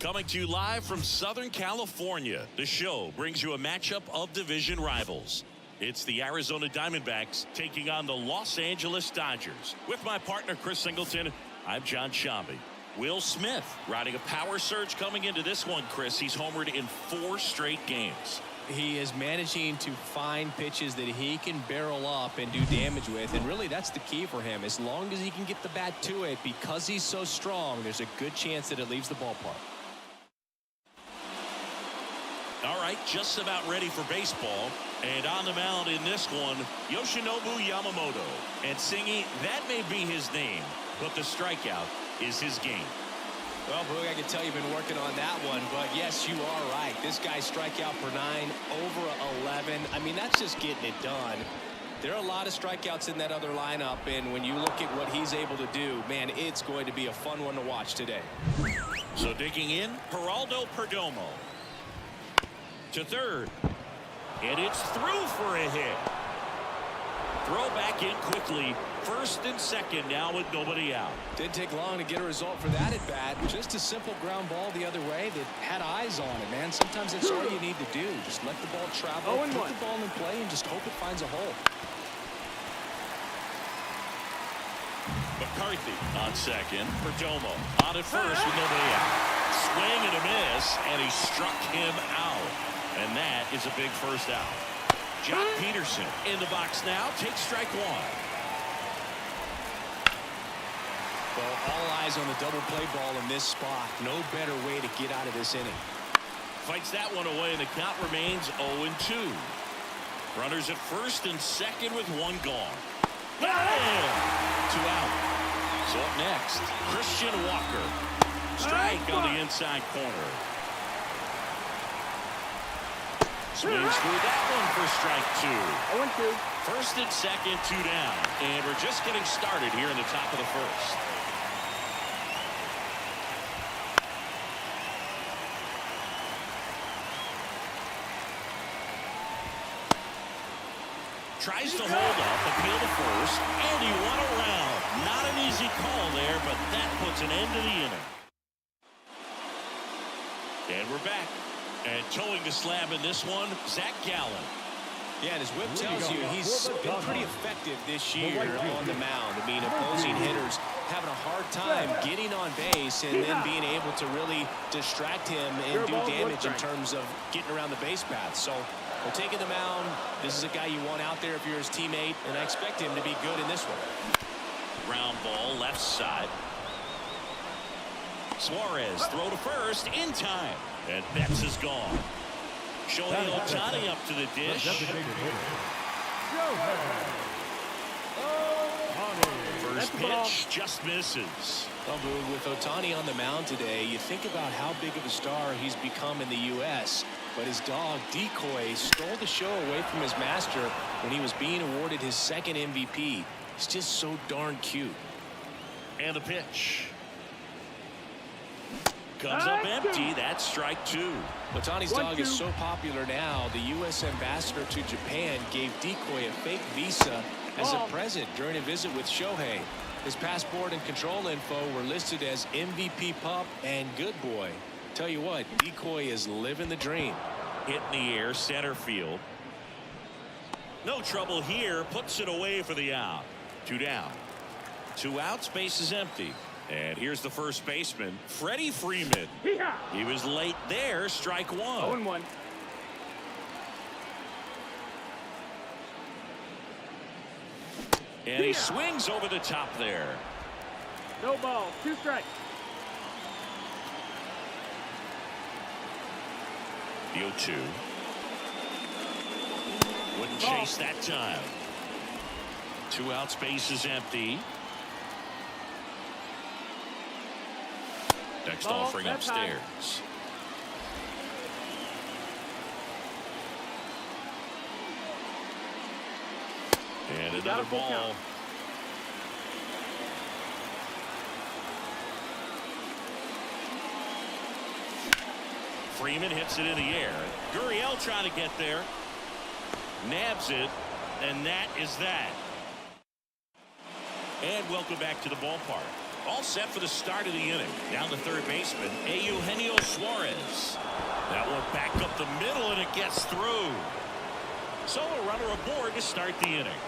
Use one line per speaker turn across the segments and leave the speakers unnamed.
Coming to you live from Southern California, the show brings you a matchup of division rivals. It's the Arizona Diamondbacks taking on the Los Angeles Dodgers. With my partner, Chris Singleton, I'm John Shambi. Will Smith riding a power surge coming into this one, Chris. He's homered in 4 straight games.
He is managing to find pitches that he can barrel up and do damage with, and really that's the key for him. As long as he can get the bat to it, because he's so strong, there's a good chance that it leaves the ballpark.
All right, just about ready for baseball. And on the mound in this one, Yoshinobu Yamamoto. And Singy, that may be his name, but the strikeout is his game.
Well, Boog, I can tell you've been working on that one, but yes, you are right. This guy's strikeout per 9, over 11. I mean, that's just getting it done. There are a lot of strikeouts in that other lineup, and when you look at what he's able to do, man, it's going to be a fun one to watch today.
So digging in, Geraldo Perdomo. To third. And it's through for a hit. Throw back in quickly. First and second now with nobody out.
Didn't take long to get a result for that at bat. Just a simple ground ball the other way that had eyes on it, man. Sometimes that's all you need to do. Just let the ball travel, put the ball in play, and just hope it finds a hole.
McCarthy on second. Perdomo on at first with nobody out. Swing and a miss, and he struck him out. And that is a big first out. Joc Pederson in the box now. Takes strike 1.
Well, all eyes on the double play ball in this spot. No better way to get out of this inning.
Fights that one away, and the count remains 0-2. Runners at first and second with 1 gone. Bam! 2 out. So up next, Christian Walker. Strike on the inside corner. Swings through that one for strike 2.
0-2.
First and second, 2 down. And we're just getting started here in the top of the first. Tries to hold up, appeal to first, and he won around. Not an easy call there, but that puts an end to the inning. And we're back. And towing the slab in this one, Zach Gallen.
Yeah, and his whip tells you he's been pretty effective this year on the mound. I mean, opposing hitters having a hard time getting on base and then being able to really distract him and do damage in terms of getting around the base path. So we're taking the mound. This is a guy you want out there if you're his teammate, and I expect him to be good in this one.
Ground ball, left side. Suarez, throw to first, in time. And Betts is gone. Shohei Ohtani up to the dish. First pitch just misses.
Well, with Ohtani on the mound today, you think about how big of a star he's become in the U.S., but his dog, Decoy, stole the show away from his master when he was being awarded his 2nd MVP. He's just so darn cute.
And the pitch. Comes up empty. That's strike 2.
Ohtani's dog is so popular now, the U.S. ambassador to Japan gave Decoy a fake visa as a present during a visit with Shohei. His passport and control info were listed as MVP pup and good boy. Tell you what, Decoy is living the dream.
Hit in the air, center field. No trouble here. Puts it away for the out. 2 down. 2 outs. Base is empty. And here's the first baseman, Freddie Freeman. He was late there. Strike 1.
0-1.
And he swings over the top there.
No ball. 2 strikes.
The 0-2. Wouldn't chase that time. 2 outs. Base is empty. Next offering upstairs. And another ball. Freeman hits it in the air. Gurriel trying to get there. Nabs it. And that is that. And welcome back to the ballpark. All set for the start of the inning. Down the third baseman, Eugenio Suarez. That one back up the middle, and it gets through. So a runner aboard to start the inning.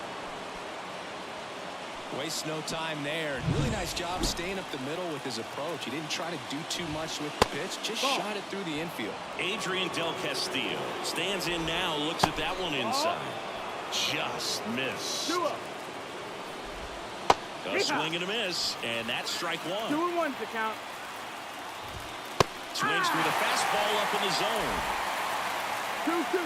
Wastes no time there. Really nice job staying up the middle with his approach. He didn't try to do too much with the pitch. Just shot it through the infield.
Adrian Del Castillo stands in now, looks at that one inside. Just missed. A swing and a miss, and that's strike one.
2-1 to count.
Swings through the fastball up in the zone.
2-2.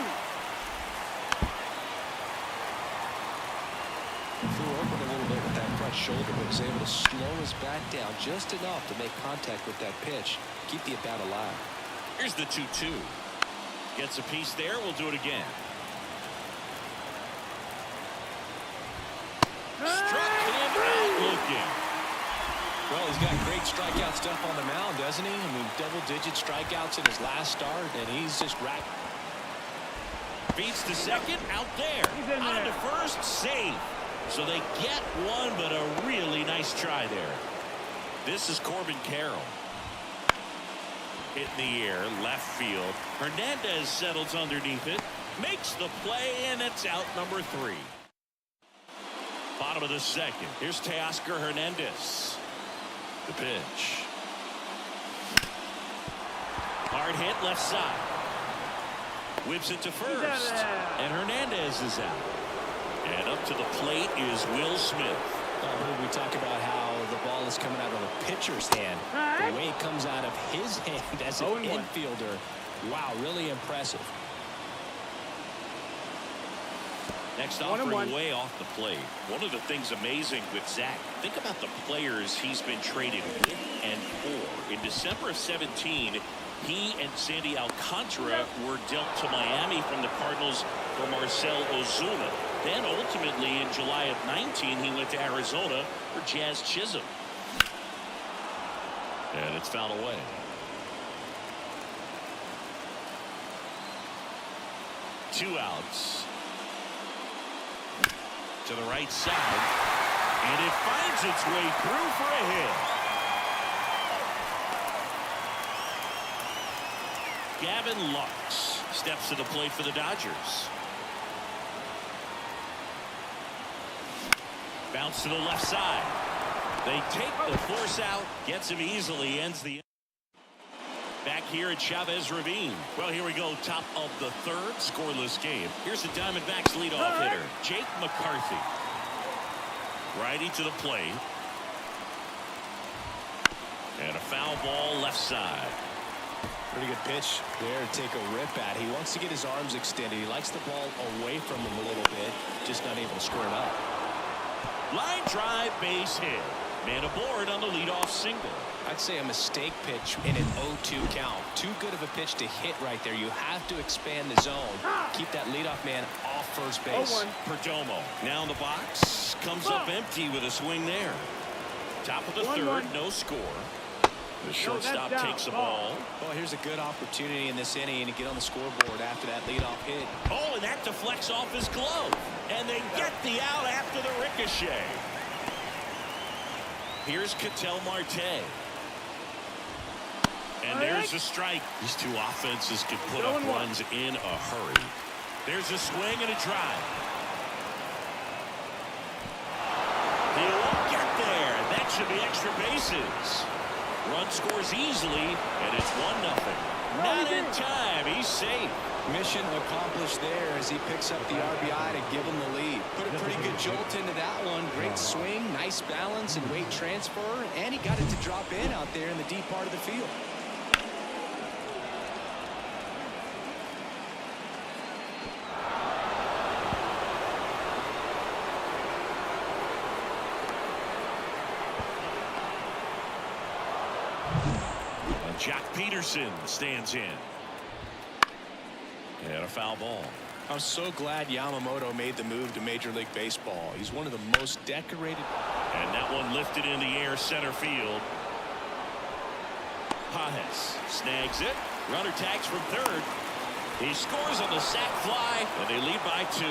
Flew open a little bit with that front shoulder, but was able to slow his bat down just enough to make contact with that pitch. Keep the at-bat alive.
Here's the 2-2. Gets a piece there. We'll do it again. Struck him out looking.
Well, he's got great strikeout stuff on the mound, doesn't he? I mean, double-digit strikeouts in his last start, and he's just racked.
Beats to second, out there. On to first, safe. So they get one, but a really nice try there. This is Corbin Carroll. Hit in the air, left field. Hernandez settles underneath it, makes the play, and it's out number 3. Bottom of the second. Here's Teoscar Hernandez. The pitch. Hard hit left side. Whips it to first. And Hernandez is out. And up to the plate is Will Smith.
We talk about how the ball is coming out of the pitcher's hand. The way it comes out of his hand as an infielder. Wow, really impressive.
Next offering way off the plate. One of the things amazing with Zach, think about the players he's been traded with and for. In December of 17, he and Sandy Alcantara were dealt to Miami from the Cardinals for Marcell Ozuna. Then ultimately in July of 19, he went to Arizona for Jazz Chisholm. And it's fouled away. Two outs. To the right side, and it finds its way through for a hit. Gavin Lux steps to the plate for the Dodgers. Bounce to the left side. They take the force out, gets him easily, ends the back here at Chavez Ravine. Well, here we go, top of the third, scoreless game. Here's the Diamondbacks leadoff hitter, Jake McCarthy. Righty to the plate. And a foul ball left side.
Pretty good pitch there to take a rip at. He wants to get his arms extended. He likes the ball away from him a little bit, just not able to square it up.
Line drive, base hit. Man aboard on the leadoff single.
I'd say a mistake pitch in an 0-2 count. Too good of a pitch to hit right there. You have to expand the zone. Keep that leadoff man off first base.
Perdomo now in the box. Comes up empty with a swing there. Top of the third, no score. The shortstop takes the ball.
Oh, here's a good opportunity in this inning to get on the scoreboard after that leadoff hit.
Oh, and that deflects off his glove. And they get the out after the ricochet. Here's Ketel Marte. And there's a strike. These two offenses can put up runs in a hurry. There's a swing and a drive. He won't get there. That should be extra bases. Run scores easily, and it's 1-0. Not in time. He's safe.
Mission accomplished there as he picks up the RBI to give him the lead. Put a pretty good jolt into that one. Great swing, nice balance and weight transfer, and he got it to drop in out there in the deep part of the field.
Joc Pederson stands in. And a foul ball.
I'm so glad Yamamoto made the move to Major League Baseball. He's one of the most decorated.
And that one lifted in the air center field. Pajes snags it. Runner tags from third. He scores on the sac fly, and they lead by 2.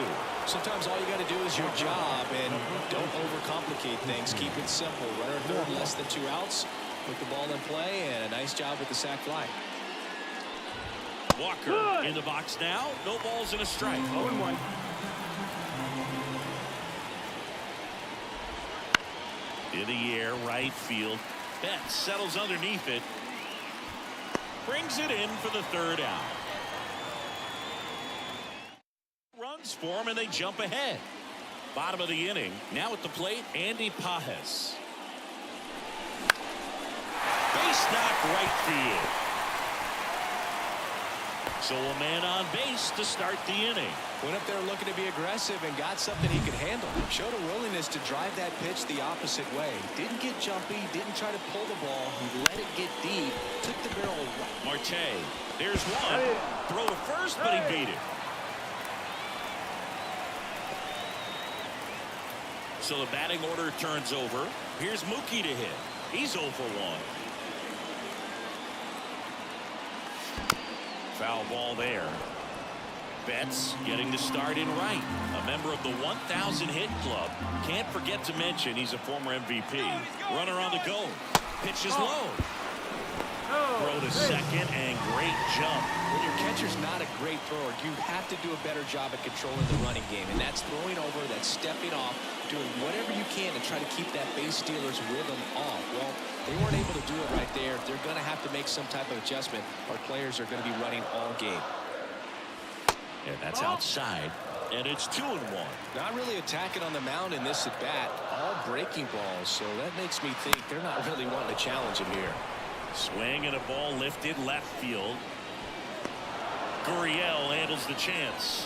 Sometimes all you got to do is your job and don't overcomplicate complicate things. Keep it simple. Runner third, less than 2 outs. Put the ball in play, and a nice job with the sac fly.
Walker in the box now. No balls and a strike.
0-1.
In the air, right field. Betts settles underneath it. Brings it in for the 3rd out. Runs for him, and they jump ahead. Bottom of the inning. Now at the plate, Andy Pages. Base knock right field. So a man on base to start the inning.
Went up there looking to be aggressive and got something he could handle. Showed a willingness to drive that pitch the opposite way. Didn't get jumpy, didn't try to pull the ball. He let it get deep, took the barrel right.
Marte, there's one. Throw to first, but he beat it. So the batting order turns over. Here's Mookie to hit. He's 0 for 1. Foul ball there. Betts getting the start in right. A member of the 1,000 hit club. Can't forget to mention he's a former MVP. Runner on the go. Pitch is low. Throw to second, and great jump.
When your catcher's not a great thrower, you have to do a better job at controlling the running game. And that's throwing over, that's stepping off, doing whatever you can to try to keep that base stealer's rhythm off. Well, they weren't able to do it right there. They're going to have to make some type of adjustment. Our players are going to be running all game.
And that's outside. And it's 2-1.
Not really attacking on the mound in this at bat. All breaking balls. So that makes me think they're not really wanting to challenge him here.
Swing and a ball lifted left field. Gurriel handles the chance.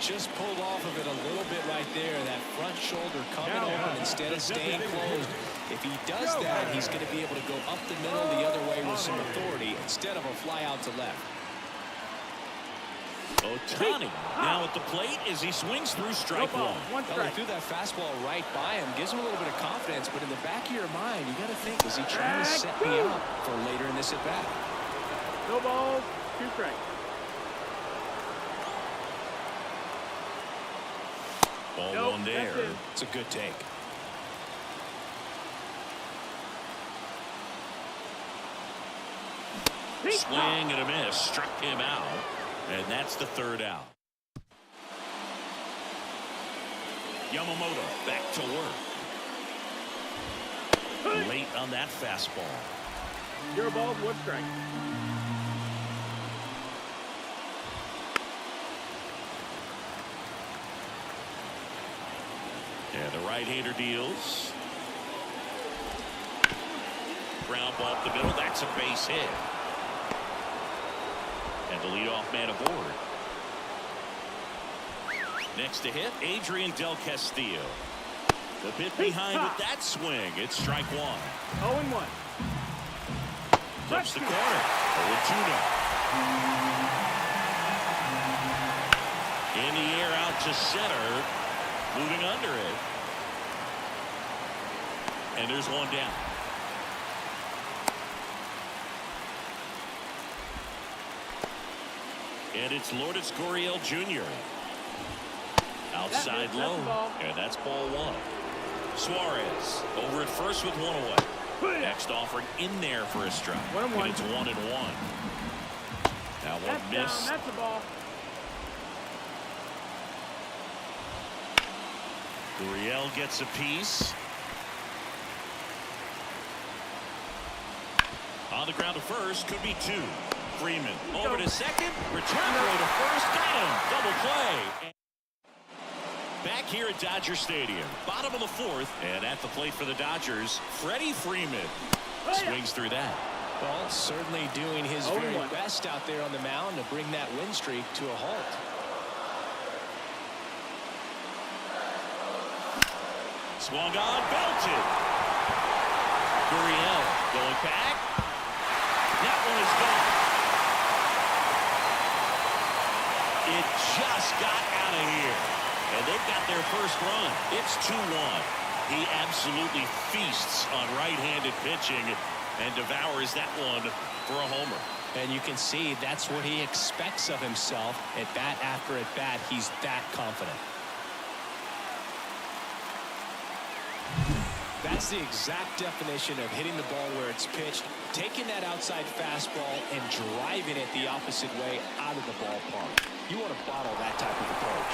Just pulled off of it a little bit right there. That front shoulder coming on instead of staying closed. If he does that, he's going to be able to go up the middle the other way with some authority instead of a fly out to left.
Ohtani now at the plate as he swings through strike one.
Well, he threw that fastball right by him, gives him a little bit of confidence, but in the back of your mind, you got to think, is he trying to set me up for later in this at bat?
No balls, 2 strikes.
Ball one there.
It's a good take.
Swing and a miss. Struck him out. And that's the 3rd out. Yamamoto back to work. Late on that fastball.
0 balls, 1 strike.
And the right-hander deals. Ground ball up the middle. That's a base hit. And the leadoff man aboard. Next to hit, Adrian Del Castillo. The bit behind with that swing. It's strike 1.
0-1.
Flips the corner. 0-2 now. In the air out to center. Moving under it. And there's one down. And it's Lourdes Gurriel Jr. Outside low. And that's ball 1. Suarez over at first with 1 away. Next offering in there for a strike.
1-1.
And it's 1-1. That one missed.
That's a ball.
Gurriel gets a piece. On the ground to first, could be 2. Freeman over to second, return throw to first, got him, double play. Back here at Dodger Stadium, bottom of the 4th, and at the plate for the Dodgers, Freddie Freeman swings through that.
Well, certainly doing his very best out there on the mound to bring that win streak to a halt.
Swung on, belted. Gurriel going back. That one is gone. It just got out of here. And they've got their first run. It's 2-1. He absolutely feasts on right-handed pitching and devours that one for a homer.
And you can see that's what he expects of himself at bat after at bat. He's that confident. That's the exact definition of hitting the ball where it's pitched, taking that outside fastball and driving it the opposite way out of the ballpark. You want to bottle that type of approach.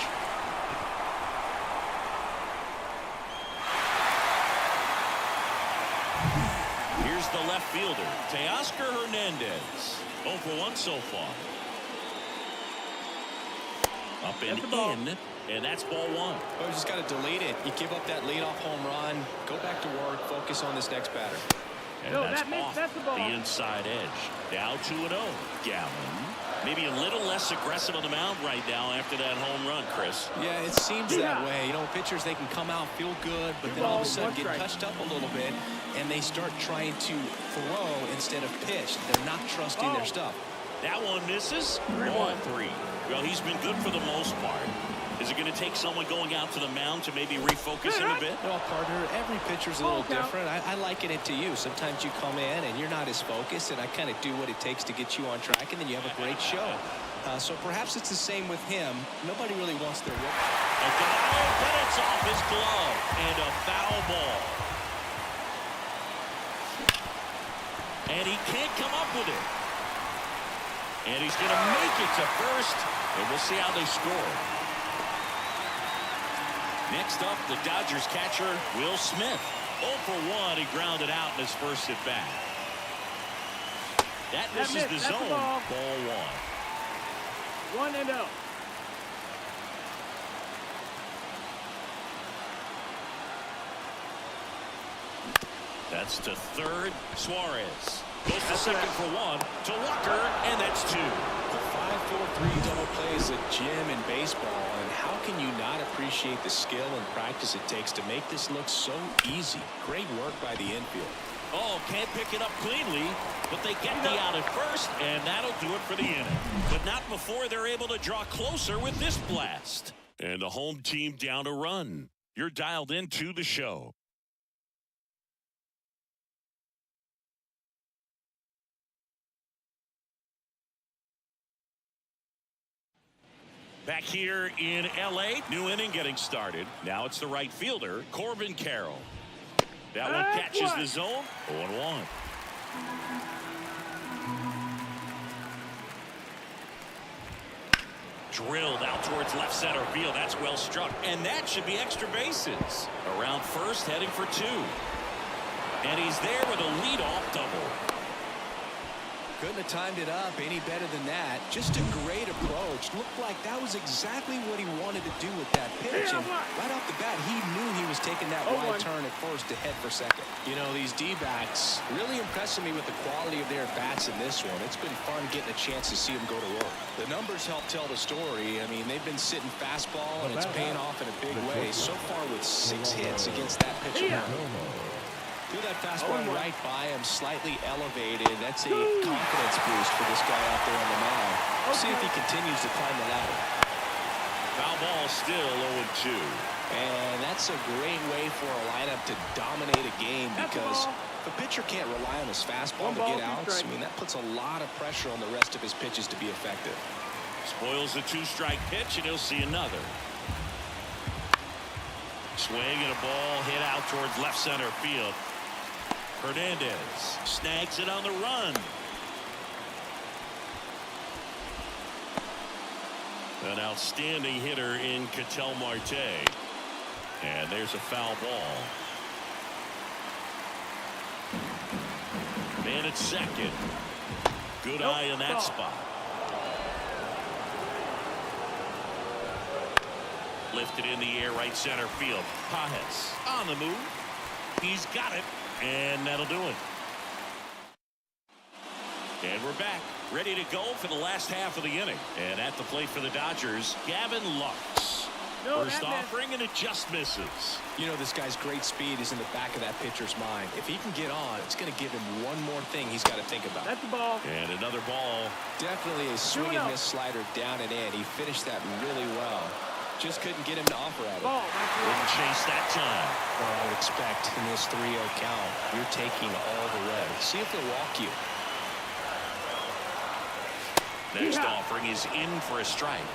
Here's the left fielder, Teoscar Hernandez. 0 for 1 so far. Up and in, and that's ball 1.
Well, you just got to delete it. You give up that leadoff home run, go back to work, focus on this next batter.
And
no,
that's
that
off
that's the ball.
The inside edge. Now 2-0. Gallen, maybe a little less aggressive on the mound right now after that home run, Chris.
Yeah, it seems that way. You know, pitchers, they can come out, feel good, but then all of a sudden get touched up a little bit, and they start trying to throw instead of pitch. They're not trusting their stuff.
That one misses. Ball 3. Well, he's been good for the most part. Is it going to take someone going out to the mound to maybe refocus him a bit?
Well, partner, every pitcher's a little different. I liken it to you. Sometimes you come in and you're not as focused, and I kind of do what it takes to get you on track, and then you have a great show. So perhaps it's the same with him. Nobody really wants their rip.
But it's off his glove, and a foul ball. And he can't come up with it. And he's going to make it to first, and we'll see how they score. Next up, the Dodgers catcher, Will Smith. 0 for 1, he grounded out in his first at bat. That misses the zone. Ball 1.
1-0.
That's to third. Suarez goes to second for 1 to Walker, and that's 2.
The 5-4-3 double play is a gem in baseball, and how can you not appreciate the skill and practice it takes to make this look so easy? Great work by the infield.
Oh, can't pick it up cleanly, but they get the out at first, and that'll do it for the inning. But not before they're able to draw closer with this blast. And the home team down a run. You're dialed into the show. Back here in L.A., new inning getting started. Now it's the right fielder, Corbin Carroll. That one catches the zone. 0-1. Drilled out towards left center field. That's well struck. And that should be extra bases. Around first, heading for 2. And he's there with a leadoff double.
Couldn't have timed it up any better than that. Just a great approach. Looked like that was exactly what he wanted to do with that pitch. And right off the bat, he knew he was taking that wide turn at first to head for second. You know, these D-backs really impressing me with the quality of their bats in this one. It's been fun getting a chance to see them go to work. The numbers help tell the story. I mean, they've been sitting fastball, and it's paying off in a big way. So far with 6 hits against that pitcher. Threw that fastball right by him, slightly elevated. That's a confidence boost for this guy out there on the mound. We'll see if he continues to climb the ladder.
Foul ball still 0-2.
And that's a great way for a lineup to dominate a game, because if a pitcher can't rely on his fastball to get outs, I mean, that puts a lot of pressure on the rest of his pitches to be effective.
Spoils the 2-strike pitch, and he'll see another. Swing and a ball hit out towards left center field. Hernandez snags it on the run. An outstanding hitter in Ketel Marte. And there's a foul ball. Man at second. Good eye in that spot. Lifted in the air, right center field. Pajes on the move. He's got it. And that'll do it. And we're back, ready to go for the last half of the inning. And at the plate for the Dodgers, Gavin Lux. First offering, and it just misses.
You know, this guy's great speed is in the back of that pitcher's mind. If he can get on, it's going to give him one more thing he's got to think about.
That's the ball.
And another ball.
Definitely a swing and miss slider down and in. He finished that really well. Just couldn't get him to offer at it.
Didn't chase that time.
Well, I would expect in this 3-0 count, you're taking all the way. See if they'll walk you.
Next offering is in for a strike.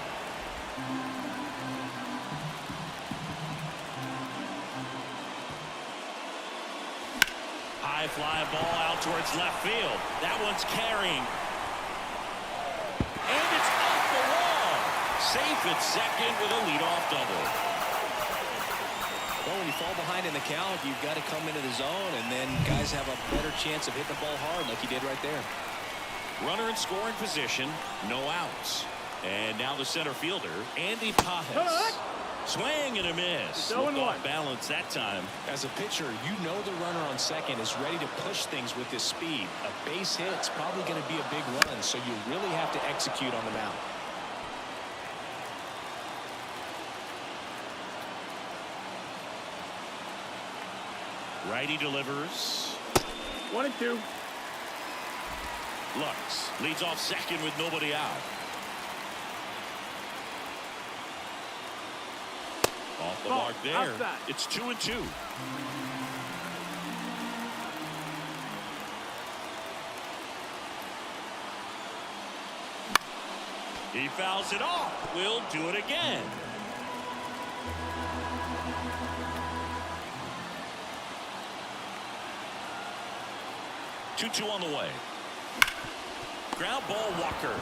High fly ball out towards left field. That one's carrying. And it's off the wall. Safe at second with a leadoff double.
Well, when you fall behind in the count, you've got to come into the zone, and then guys have a better chance of hitting the ball hard like he did right there.
Runner in scoring position, no outs. And now the center fielder, Andy Pajes. Swing and a miss. Looked off balance that time.
As a pitcher, you know the runner on second is ready to push things with his speed. A base hit's probably going to be a big run, so you really have to execute on the mound.
Righty delivers.
1-2.
Lux leads off second with nobody out. Off the mark there.
Outside.
It's 2-2. He fouls it off. We'll do it again. Two on the way. Ground ball, Walker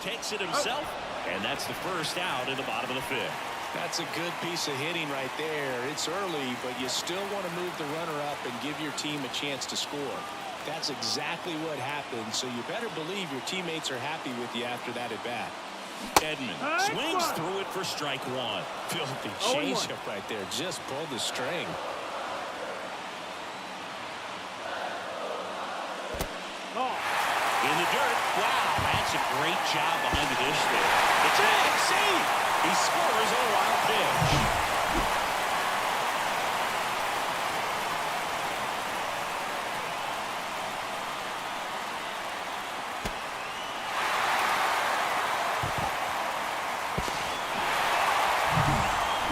takes it himself, and that's the first out in the bottom of the fifth.
That's a good piece of hitting right there. It's early, but you still want to move the runner up and give your team a chance to score. That's exactly what happened, so you better believe your teammates are happy with you after that at bat.
Edman swings through it for strike one.
Filthy changeup right there. Just pulled the string.
In the dirt. Wow, that's a great job behind the dish there. The tag, see! He scores on a wild pitch.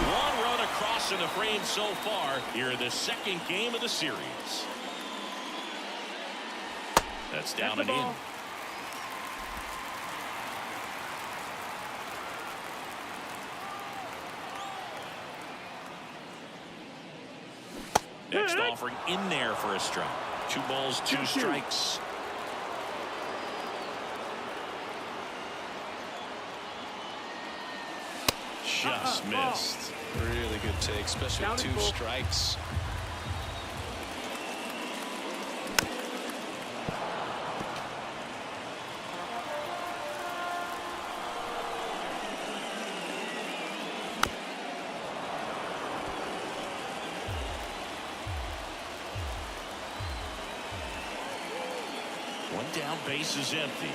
One run across in the frame so far here in the second game of the series. That's down and in. Next offering in there for a strike. 2 balls, 2 strikes. Just missed.
Really good take, especially with 2 strikes.
One down, base is empty.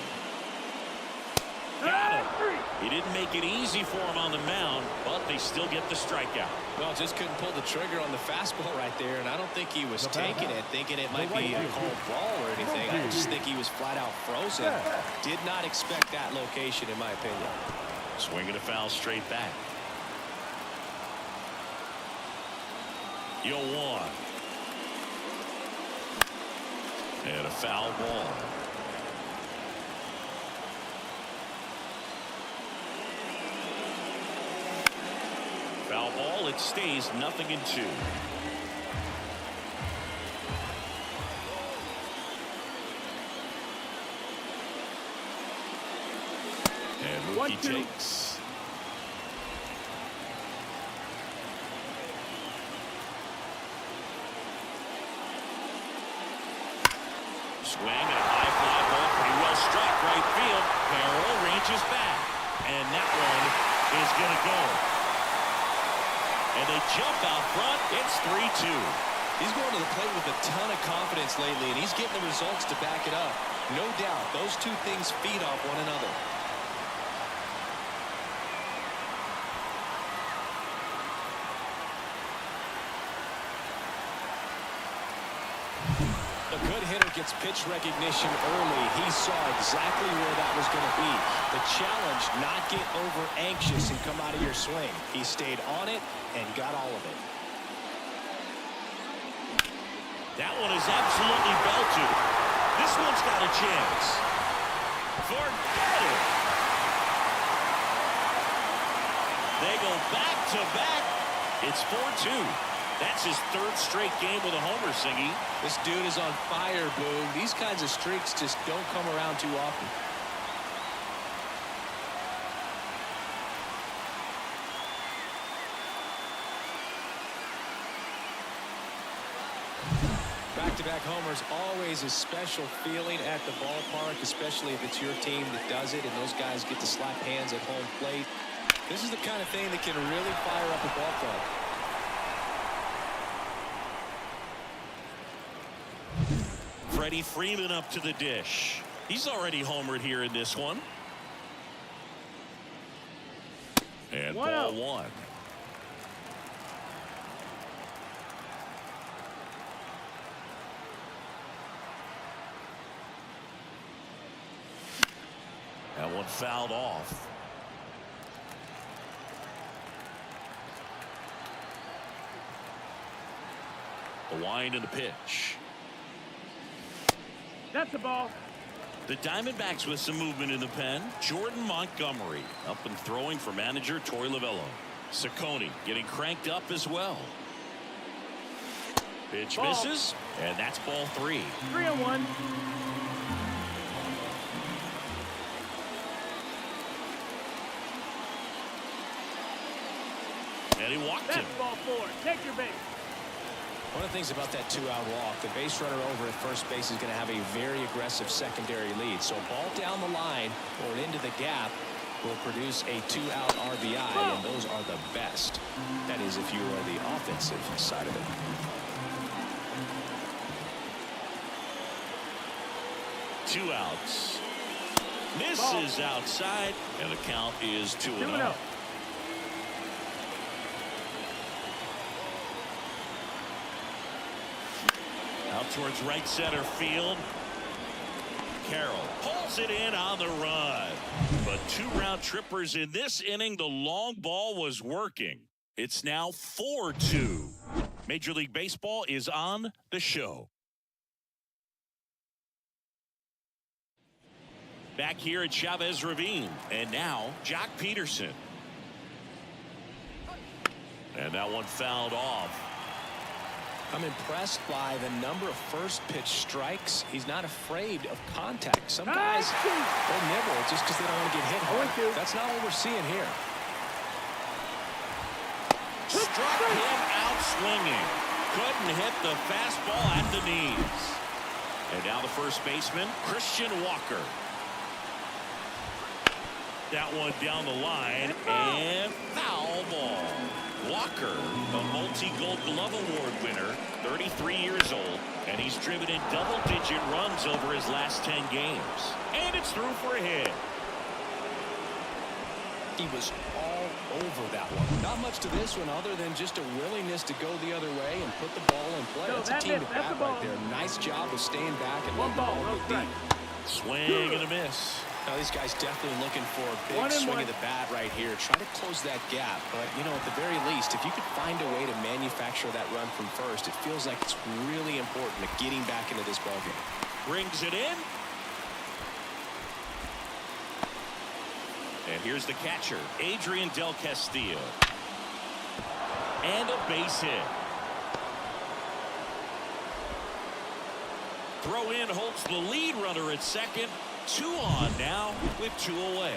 Got him. He didn't make it easy for him on the mound, but they still get the strikeout.
Well, just couldn't pull the trigger on the fastball right there, and I don't think he was taking it, thinking it might be a called ball or anything. I just think he was flat out frozen. Did not expect that location, in my opinion.
Swinging a foul straight back. 0-1. And a foul ball. Foul ball, it stays 0-2. And Mookie takes. Swing and a high fly ball, pretty well struck right field. Carroll reaches back, and that one is going to go. And they jump out front. It's 3-2.
He's going to the plate with a ton of confidence lately, and he's getting the results to back it up. No doubt, those two things feed off one another. A good hitter gets pitch recognition early. He saw exactly where that was going to be. The challenge, not get over anxious and come out of your swing. He stayed on it and got all of it.
That one is absolutely belted. This one's got a chance. Forget it. They go back to back. It's 4-2. That's his third straight game with a homer, Singy.
This dude is on fire, Boog. These kinds of streaks just don't come around too often. Back-to-back homers, always a special feeling at the ballpark, especially if it's your team that does it and those guys get to slap hands at home plate. This is the kind of thing that can really fire up a ball club.
Freddie Freeman up to the dish. He's already homered here in this one. And ball one. That one fouled off. The wind and the pitch.
That's the ball.
The Diamondbacks with some movement in the pen. Jordan Montgomery up and throwing for manager Torey Lovullo. Ciccone getting cranked up as well. Pitch misses, and that's ball 3.
3-1.
And he walked him.
That's ball 4. Take your base.
One of the things about that two-out walk, the base runner over at first base is going to have a very aggressive secondary lead. So a ball down the line or into the gap will produce a two-out RBI, and those are the best. That is if you are the offensive side of it.
Two outs. Misses outside, and the count is 2-0. Out towards right center field. Carroll pulls it in on the run. But 2 round trippers in this inning. The long ball was working. It's now 4-2. Major League Baseball is on the show. Back here at Chavez Ravine. And now Joc Pederson. And that one fouled off.
I'm impressed by the number of first pitch strikes. He's not afraid of contact. Some guys will nibble just because they don't want to get hit hard. That's not what we're seeing here.
Struck him out swinging. Couldn't hit the fastball at the knees. And now the first baseman, Christian Walker. That one down the line, and foul ball. Walker, a multi-Gold Glove Award winner, 33 years old, and he's driven in double-digit runs over his last 10 games. And it's through for a hit.
He was all over that one. Not much to this one other than just a willingness to go the other way and put the ball in play. That's a team to bat right there. Nice job of staying back and letting the ball go deep.
Swing and a miss.
Now these guys definitely looking for a big swing of the bat right here. Try to close that gap. But, you know, at the very least, if you could find a way to manufacture that run from first, it feels like it's really important to getting back into this ballgame.
Brings it in. And here's the catcher, Adrian Del Castillo. And a base hit. Throw in holds the lead runner at second. 2 on now with 2 away.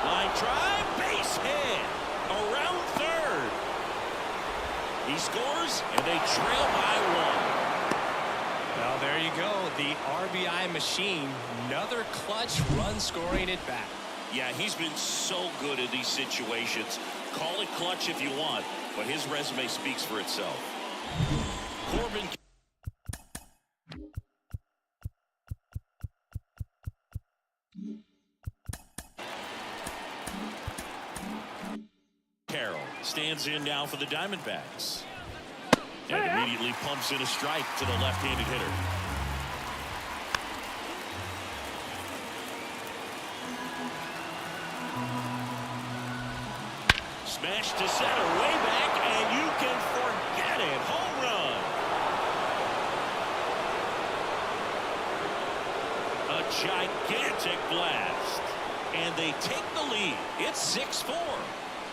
Line drive, base hit. Around third. He scores, and they trail by 1.
Well, there you go. The RBI machine. Another clutch run scoring at bat.
Yeah, he's been so good in these situations. Call it clutch if you want, but his resume speaks for itself. Corbin Carroll stands in now for the Diamondbacks. And immediately pumps in a strike to the left-handed hitter. Smash to center, way back, and you can forget it. Home run. A gigantic blast. And they take the lead. It's 6-4.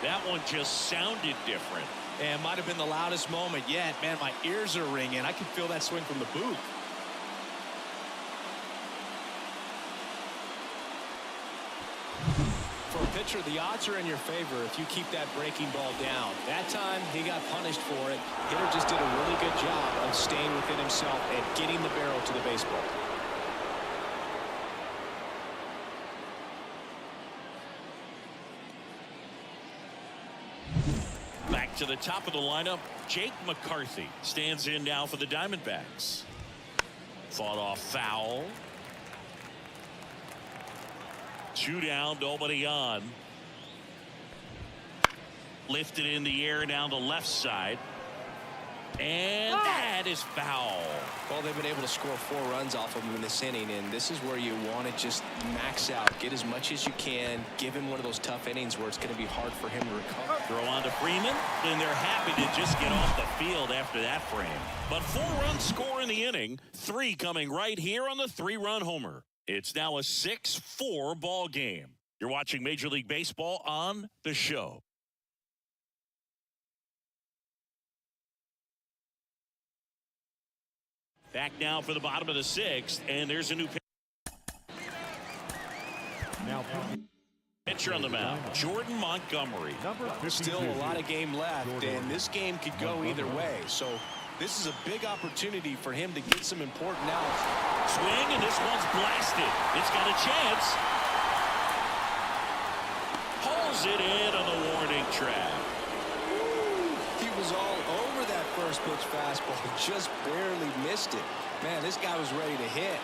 That one just sounded different.
And might have been the loudest moment yet. Man, my ears are ringing. I can feel that swing from the booth. For a pitcher, the odds are in your favor if you keep that breaking ball down. That time, he got punished for it. Hitter just did a really good job of staying within himself and getting the barrel to the baseball.
Back to the top of the lineup, Jake McCarthy stands in now for the Diamondbacks. Fought off foul. 2 down, nobody on. Lifted in the air down the left side. And that is foul.
Well, they've been able to score 4 runs off of him in this inning, and this is where you want to just max out, get as much as you can, give him one of those tough innings where it's going to be hard for him to recover.
Throw on to Freeman, and they're happy to just get off the field after that frame. But 4 runs score in the inning, 3 coming right here on the 3-run homer. It's now a 6-4 ball game. You're watching Major League Baseball on The Show. Back now for the bottom of the 6th, and there's a new pitcher on the mound, Jordan Montgomery.
Still a lot of game left, and this game could go either way. So this is a big opportunity for him to get some important outs.
Swing, and this one's blasted. It's got a chance. Pulls it in on the warning track.
He was all over that first pitch fastball, just barely missed it. Man, this guy was ready to hit.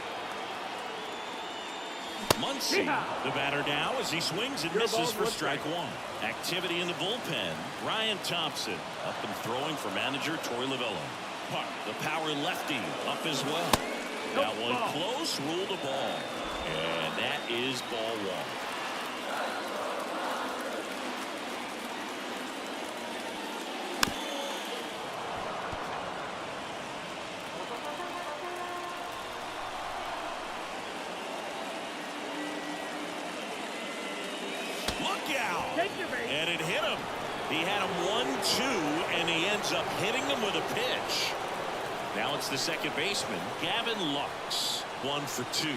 Muncy, the batter now, as he swings and misses for strike 1. Activity in the bullpen. Ryan Thompson up and throwing for manager Torey Lovullo. Park, the power lefty, up as well. That one close, ruled a ball. And that is ball 1. And it hit him. He had him 1-2, and he ends up hitting him with a pitch. Now it's the second baseman, Gavin Lux. 1 for 2.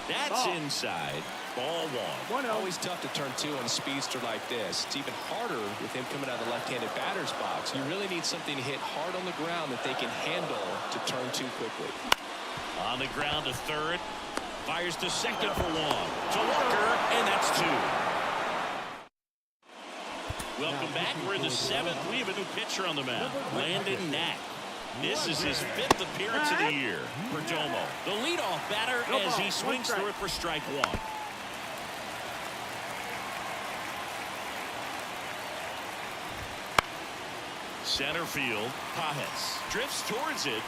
That's inside. Ball 1.
Always tough to turn 2 on a speedster like this. It's even harder with him coming out of the left-handed batter's box. You really need something to hit hard on the ground that they can handle to turn 2 quickly.
On the ground to third. Fires to second for 1. To Walker, and that's 2. Welcome back. We're in the 7th. We have a new pitcher on the mound, Landon Knack. This is his 5th appearance of the year. Perdomo, the leadoff batter, as he swings through it for strike 1. Center field, Pajes drifts towards it,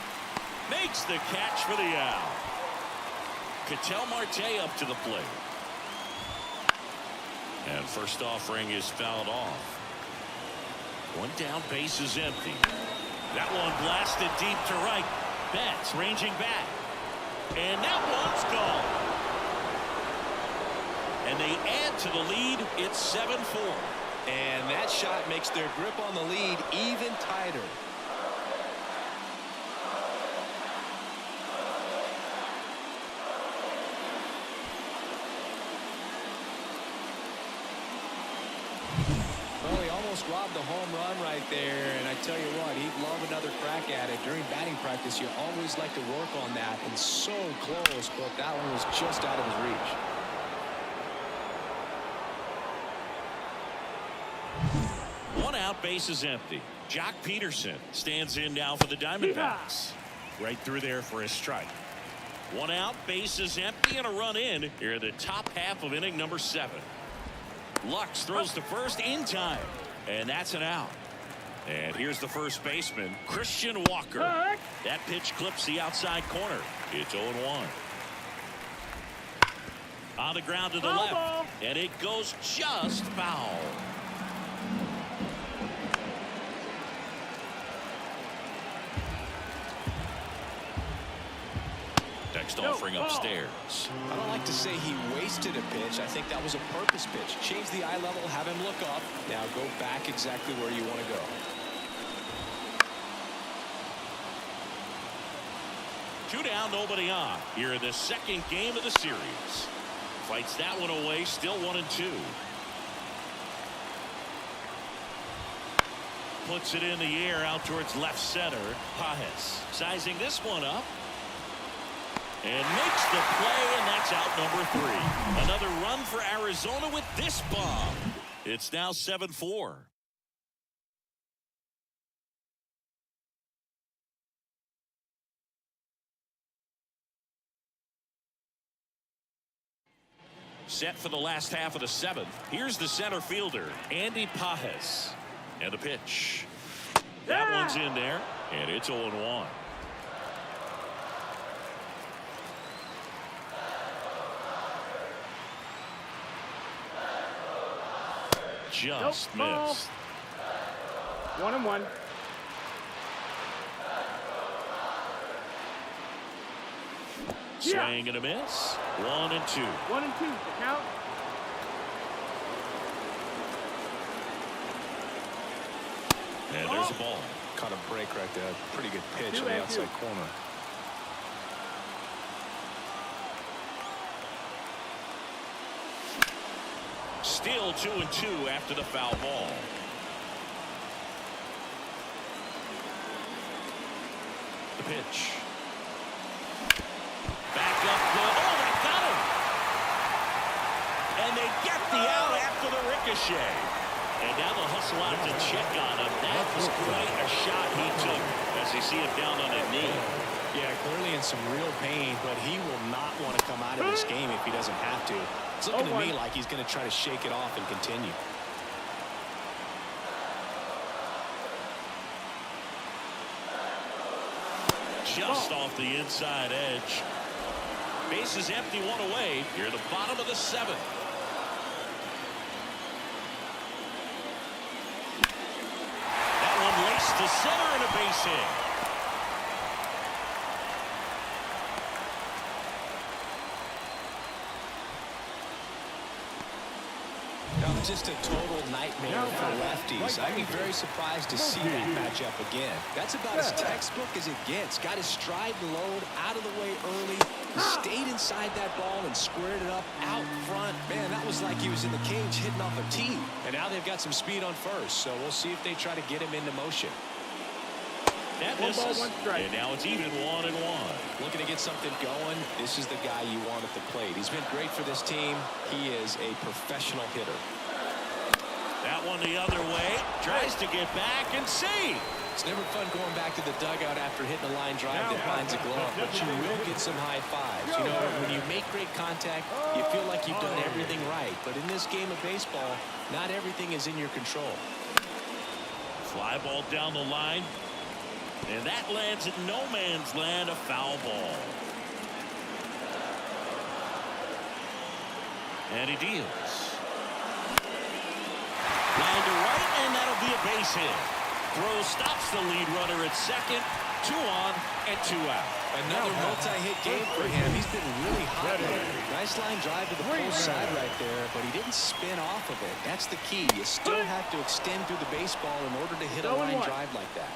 makes the catch for the out. Ketel Marte up to the plate. And first offering is fouled off. 1 down, base is empty. That one blasted deep to right. Betts ranging back. And that one's gone. And they add to the lead. It's 7-4.
And that shot makes their grip on the lead even tighter. Robbed a home run right there, and I tell you what, he'd love another crack at it. During batting practice, you always like to work on that, and so close, but that one was just out of his reach.
1 out, base is empty. Joc Pederson stands in now for the Diamondbacks. Right through there for a strike. 1 out, base is empty, and a run in here in the top half of inning number 7. Lux throws to first in time. And that's an out. And here's the first baseman, Christian Walker. That pitch clips the outside corner. It's 0-1. On the ground to the left. And it goes just foul. Next offering upstairs.
I don't like to say he wasted a pitch. I think that was a purpose pitch. Change the eye level, have him look up. Now go back exactly where you want to go.
2 down, nobody on. Here in the second game of the series. Fights that one away, still 1-2. Puts it in the air out towards left center. Pajes sizing this one up. And makes the play, and that's out number 3. Another run for Arizona with this bomb. It's now 7-4. Set for the last half of the 7th. Here's the center fielder, Andy Pajes. And the pitch. That one's in there, and it's 0-1. Just missed.
1-1.
Swing and a miss. 1-2.
1-2. The count.
And there's a ball.
Caught a break right there. Pretty good pitch in the outside corner.
Still 2-2 after the foul ball. The pitch. Back up good. Oh, they got him. And they get the out after the ricochet. And now they'll hustle out to check on him. That was quite a shot he took as they see him down on a knee.
Yeah, clearly in some real pain, but he will not want to come out of this game if he doesn't have to. It's looking to me like he's going to try to shake it off and continue.
Just off the inside edge. Base is empty, 1 away. Here at the bottom of the 7th. That one laced to center and a base hit.
Just a total nightmare for lefties. I'd be very surprised to see that matchup again. That's about as textbook as it gets. Got his stride and load out of the way early. Stayed inside that ball and squared it up out front. Man, that was like he was in the cage hitting off a tee. And now they've got some speed on first, so we'll see if they try to get him into motion.
That misses. And now it's even 1-1.
Looking to get something going. This is the guy you want at the plate. He's been great for this team. He is a professional hitter.
That one the other way. Tries to get back and see.
It's never fun going back to the dugout after hitting a line drive that finds a glove, but you will get some high fives. You know, when you make great contact, you feel like you've done everything right. But in this game of baseball, not everything is in your control.
Fly ball down the line. And that lands in no man's land, a foul ball. And he deals. Line to right, and that'll be a base hit. Throw stops the lead runner at second. 2 on and 2 out.
Another multi-hit game for him. He's been really hot lately. Nice line drive to the pull side right there, but he didn't spin off of it. That's the key. You still have to extend through the baseball in order to hit a line drive like that.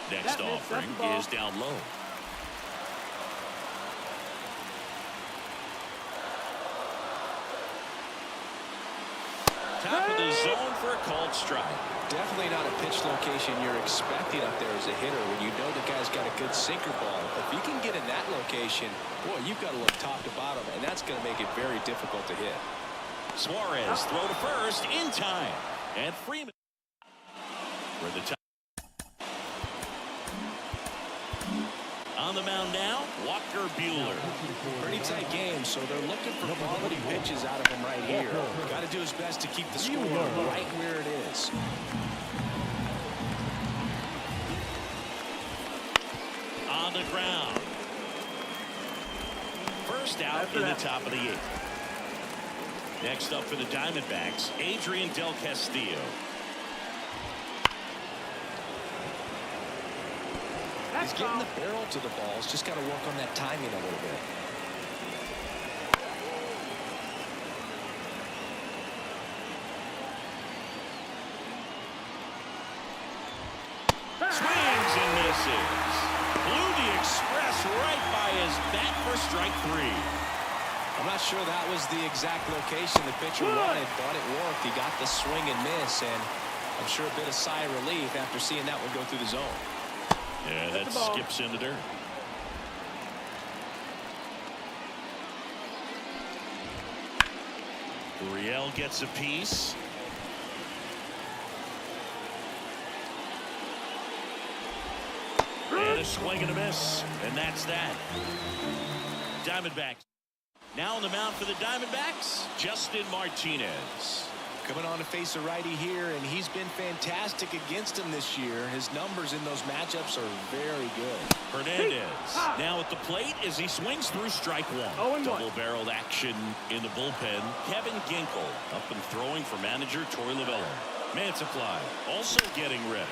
Next offering is down low. Top of the zone for a called strike.
Definitely not a pitch location you're expecting up there as a hitter when you know the guy's got a good sinker ball. If you can get in that location, boy, you've got to look top to bottom, and that's going to make it very difficult to hit.
Suarez throw to first in time. And Freeman for the top. On the mound now, Walker Buehler.
Pretty tight game, so they're looking for quality pitches out of him right here. Got to do his best to keep the score right where it is.
On the ground. First out in the top of the 8th. Next up for the Diamondbacks, Adrian Del Castillo.
He's getting the barrel to the balls. Just got to work on that timing a little bit.
Swings and misses. Blew the express right by his bat for strike 3.
I'm not sure that was the exact location the pitcher wanted, but it worked. He got the swing and miss, and I'm sure a bit of sigh of relief after seeing that one go through the zone.
Yeah, that skips in the dirt. Gurriel gets a piece. And a swing and a miss. And that's that. Diamondbacks. Now on the mound for the Diamondbacks, Justin Martinez.
Coming on to face a righty here, and he's been fantastic against him this year. His numbers in those matchups are very good.
Hernandez now at the plate as he swings through strike 1. Double-barreled action in the bullpen. Kevin Ginkel up and throwing for manager Torey Lovullo. Mansupply also getting ready.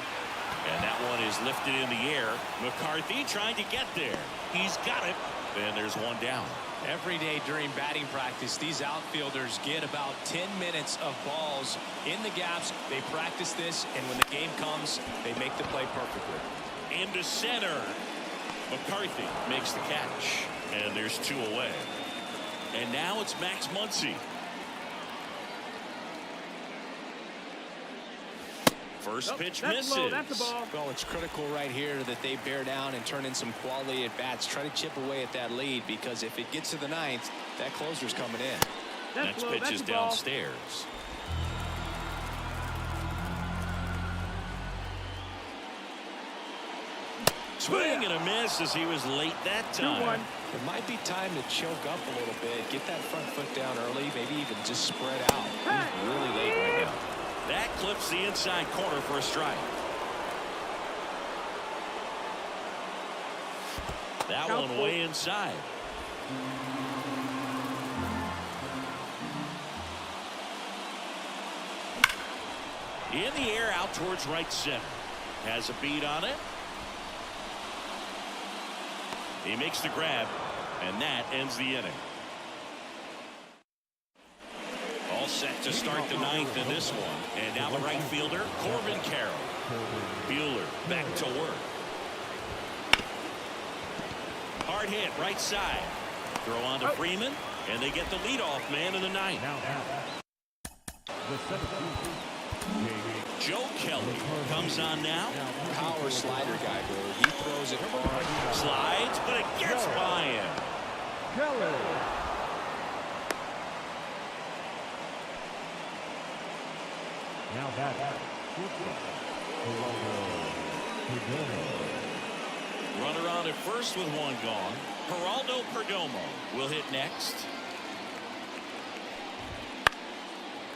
And that one is lifted in the air. McCarthy trying to get there. He's got it. And there's one down.
Every day during batting practice, these outfielders get about 10 minutes of balls in the gaps. They practice this, and when the game comes, they make the play perfectly.
Into center. McCarthy makes the catch. And there's 2 away. And now it's Max Muncy. First pitch misses.
That's the ball.
Well, it's critical right here that they bear down and turn in some quality at bats. Try to chip away at that lead, because if it gets to the 9th, that closer's coming in.
Next pitch is downstairs. Swing and a miss as he was late that time.
It might be time to choke up a little bit. Get that front foot down early. Maybe even just spread out. He's really late right now.
That clips the inside corner for a strike. That one way inside. In the air out towards right center. Has a beat on it. He makes the grab, and that ends the inning. All set to start the 9th in this one. And now the right fielder, Corbin Carroll. Bueller back to work. Hard hit right side. Throw on to Freeman, and they get the leadoff man in the 9th. Joe Kelly comes on now.
Power slider guy, bro. He throws it hard.
Slides, but it gets by him.
Now back.
Runner on at first with one gone. Geraldo Perdomo will hit next.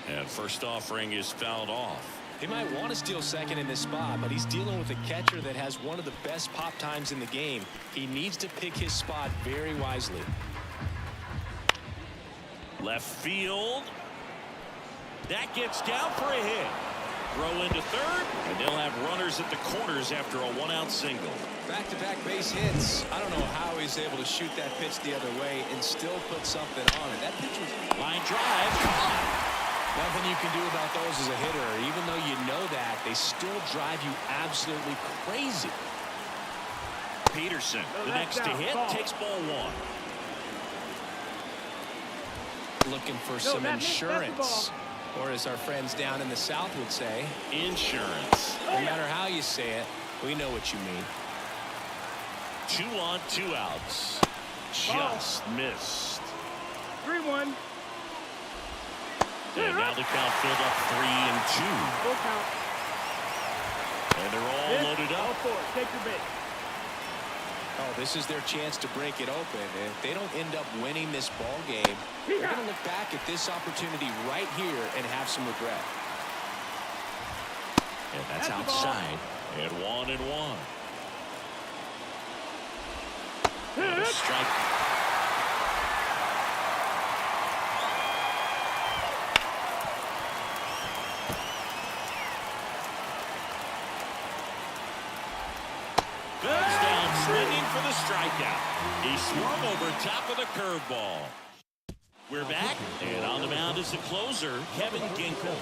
And first offering is fouled off.
He might want to steal second in this spot, but he's dealing with a catcher that has one of the best pop times in the game. He needs to pick his spot very wisely.
Left field. That gets down for a hit. Throw into third, and they'll have runners at the corners after a one-out single.
Back-to-back base hits. I don't know how he's able to shoot that pitch the other way and still put something on it. That pitch was
line drive.
nothing you can do about those as a hitter. Even though you know that, they still drive you absolutely crazy.
Pederson, the next to hit, takes ball 1.
Looking for some insurance. Or as our friends down in the South would say,
insurance.
No matter how you say it, we know what you mean.
2 on, 2 outs. Just missed.
3-1.
And now the count filled up 3-2.
Full count.
And they're all loaded up.
All 4. Take your bait.
Oh, this is their chance to break it open. If they don't end up winning this ball game, they're going to look back at this opportunity right here and have some regret.
And that's outside. And 1-1. And a strike. Goes down strikeout. He swung over top of the curveball. We're back, and on the mound is the closer, Kevin Ginkel.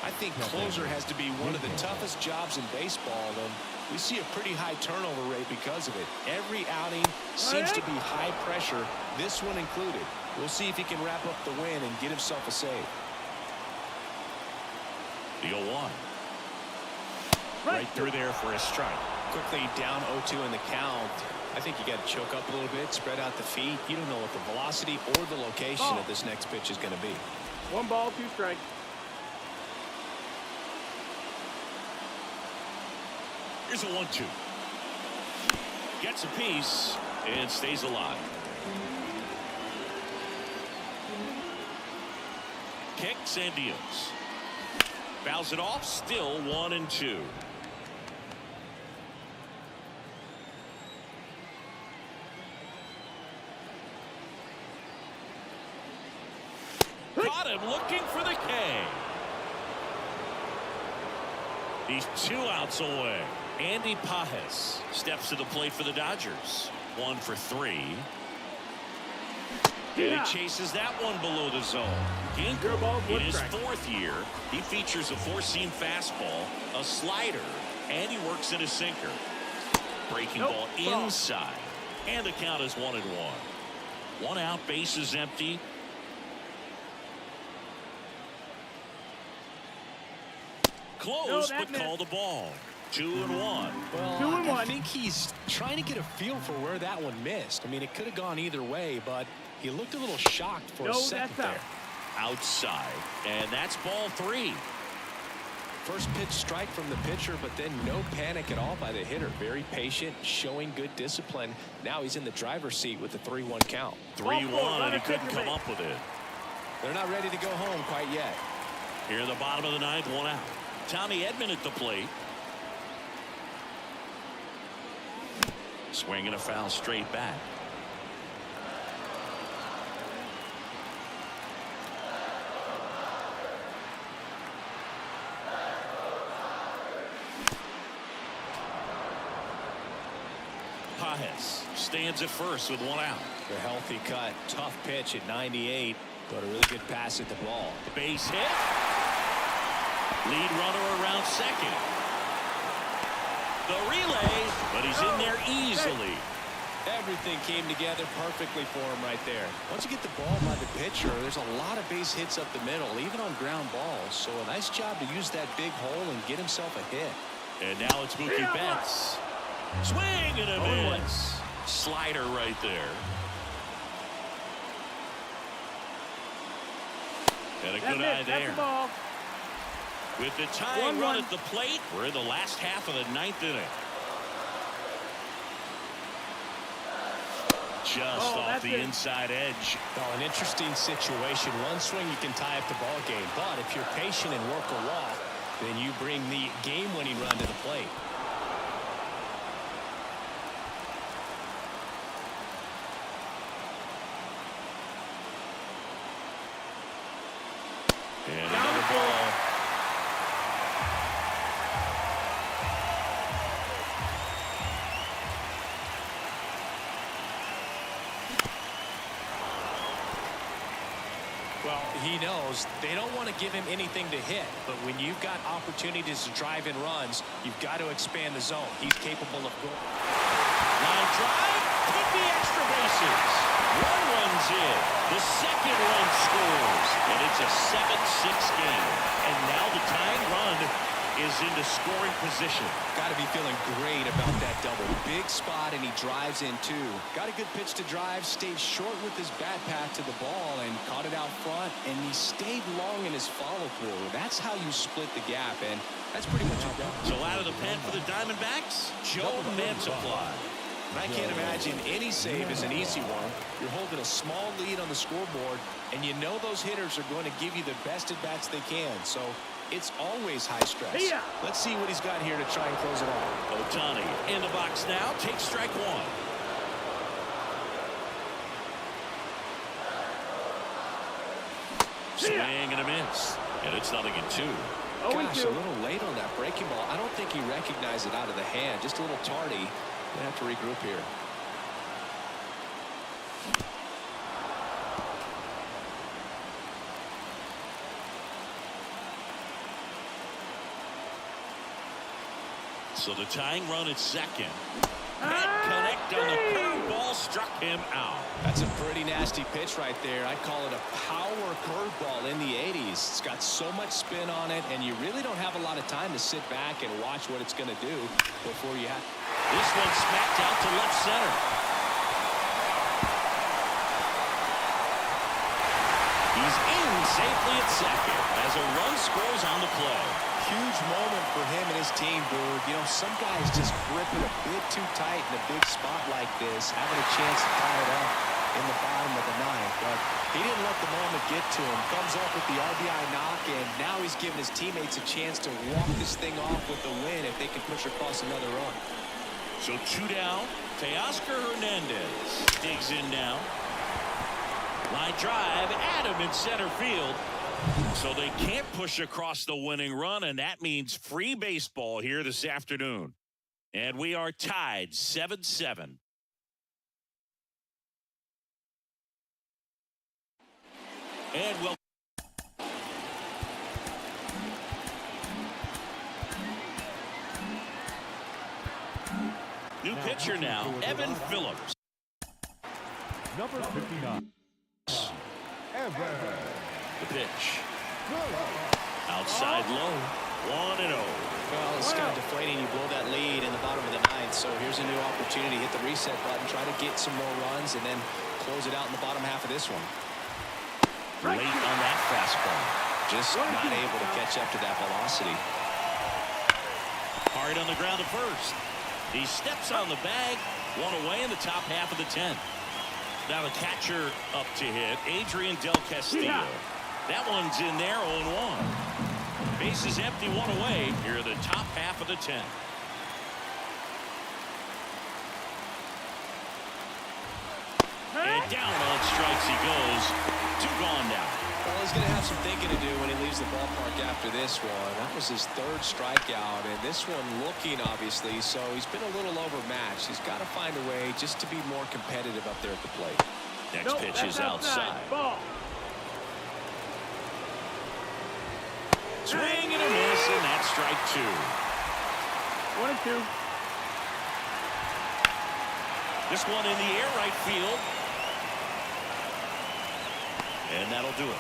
I think closer has to be one of the toughest jobs in baseball, and we see a pretty high turnover rate because of it. Every outing seems to be high pressure, this one included. We'll see if he can wrap up the win and get himself a save.
The 0-1. Right through there for a strike.
Quickly down 0-2 in the count. I think you got to choke up a little bit, spread out the feet. You don't know what the velocity or the location of this next pitch is going to be.
1 ball, 2 strikes.
Here's a 1-2. Gets a piece and stays alive. Kicks and deals. Fouls it off. Still 1-2. Caught him looking for the K. He's 2 outs away. Andy Pages steps to the plate for the Dodgers. 1 for 3. And he chases that one below the zone. Ginkel, in his 4th year, he features a 4-seam fastball, a slider, and he works in a sinker. Breaking ball inside. And the count is 1-1. 1 out, bases empty. Close, but call the ball. 2-1.
Well,
2-1.
I think he's trying to get a feel for where that one missed. I mean, it could have gone either way, but he looked a little shocked for a second there.
Outside, and that's ball 3.
First pitch strike from the pitcher, but then no panic at all by the hitter. Very patient, showing good discipline. Now he's in the driver's seat with the 3-1 count.
3-1, and he couldn't come up with it.
They're not ready to go home quite yet.
Here in the bottom of the 9th, 1 out. Tommy Edman at the plate. Swinging a foul straight back. Pages stands at first with 1 out.
The healthy cut, tough pitch at 98, but a really good pass at the ball.
Base hit. Lead runner around second. The relay, but he's in there easily.
Everything came together perfectly for him right there. Once you get the ball by the pitcher, there's a lot of base hits up the middle, even on ground balls. So a nice job to use that big hole and get himself a hit.
And now it's Mookie Betts. Swing and a miss. Slider right there. And a good eye there. With the tying run at the plate, we're in the last half of the 9th inning. Just off the inside edge.
Well, an interesting situation. One swing you can tie up the ball game, but if you're patient and work a walk, then you bring the game-winning run to the plate.
And another ball.
Well, he knows they don't want to give him anything to hit, but when you've got opportunities to drive in runs, you've got to expand the zone. He's capable of going.
Line drive, could be extra bases. 1 run's in. The second run scores, and it's a 7-6 game. And now the tying run is into scoring position.
Got to be feeling great about that double. Big spot, and he drives in 2. Got a good pitch to drive, stayed short with his bat path to the ball, and caught it out front, and he stayed long in his follow-through. That's how you split the gap, and that's pretty much it.
So out of the pen for the Diamondbacks, Joe Pederson.
I can't imagine any save is an easy one. You're holding a small lead on the scoreboard, and you know those hitters are going to give you the best at-bats they can, so it's always high stress. Let's see what he's got here to try and close it off.
Ohtani in the box now, takes strike 1. Swing and a miss, and it's 0-2.
Gosh, a little late on that breaking ball. I don't think he recognized it out of the hand. Just a little tardy. Gonna have to regroup here.
So the tying run at second. Can't connect on the curveball, struck him out.
That's a pretty nasty pitch right there. I call it a power curveball in the 80s. It's got so much spin on it, and you really don't have a lot of time to sit back and watch what it's going to do before you have.
This one smacked out to left center. He's in safely at second as a run scores on the play.
Huge moment for him and his team, Boog. You know, some guys just grip it a bit too tight in a big spot like this, having a chance to tie it up in the bottom of the ninth. But he didn't let the moment get to him. Comes up with the RBI knock, and now he's giving his teammates a chance to walk this thing off with the win if they can push across another run.
So 2 down. Teoscar Hernandez digs in now. Line drive, Adam in center field. So they can't push across the winning run, and that means free baseball here this afternoon. And we are tied 7-7. And we'll new pitcher now, Evan Phillips.
Number 59.
The pitch. Outside low. 1-0.
Well, it's kind of deflating. You blow that lead in the bottom of the ninth. So here's a new opportunity. Hit the reset button. Try to get some more runs and then close it out in the bottom half of this one.
Late on that fastball.
Just not able to catch up to that velocity.
Hard on the ground at first. He steps on the bag. 1 away in the top half of the 10th. Now the catcher up to hit, Adrian Del Castillo. That one's in there, 0-1. Bases empty, 1 away here in the top half of the 10th. And down on strikes he goes. 2 gone now.
Well, he's going to have some thinking to do when he leaves the ballpark after this one. That was his 3rd strikeout, and this one looking, obviously, so he's been a little overmatched. He's got to find a way just to be more competitive up there at the plate.
Next pitch is outside.
Ball.
Swing and a miss, and that's strike 2.
1-2.
This one in the air, right field. And that'll do it.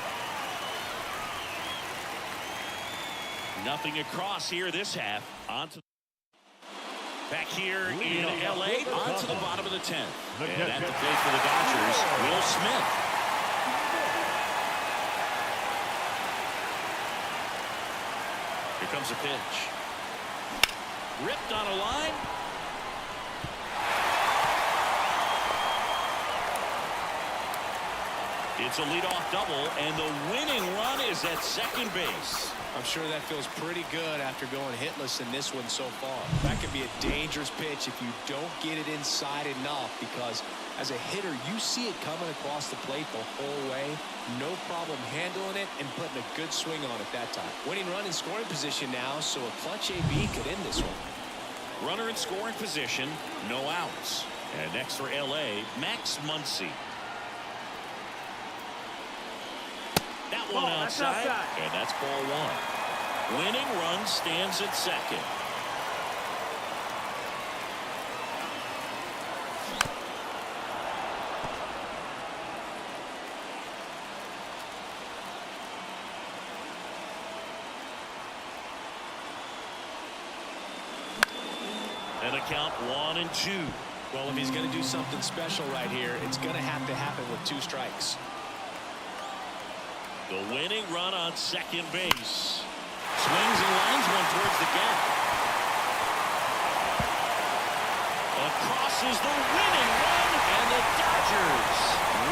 Nothing across here this half. Back here in L.A. on to the bottom of the 10th. And at the plate for the Dodgers, Will Smith. Here comes a pitch. Ripped on a line. It's a leadoff double, and the winning run is at second base.
I'm sure that feels pretty good after going hitless in this one so far. That could be a dangerous pitch if you don't get it inside enough, because as a hitter, you see it coming across the plate the whole way. No problem handling it and putting a good swing on it that time. Winning run in scoring position now, so a clutch AB could end this one.
Runner in scoring position, no outs. And next for L.A., Max Muncy. That one outside, and that's ball 1. Winning run stands at second. And a count 1-2.
Well, if he's going to do something special right here, it's going to have to happen with 2 strikes.
The winning run on second base. Swings and lines one towards the gap. Across is the winning run, and the Dodgers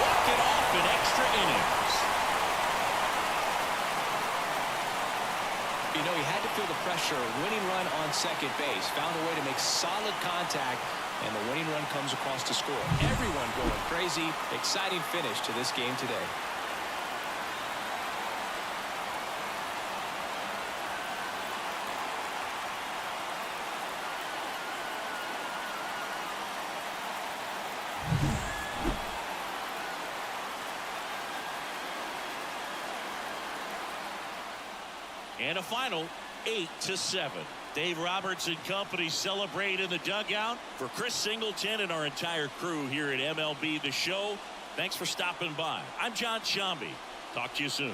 walk it off in extra innings.
You know, he had to feel the pressure. Winning run on second base. Found a way to make solid contact, and the winning run comes across to score. Everyone going crazy. Exciting finish to this game today.
And a final 8-7. Dave Roberts and company celebrate in the dugout. For Chris Singleton and our entire crew here at MLB The Show, thanks for stopping by. I'm John Shambi. Talk to you soon.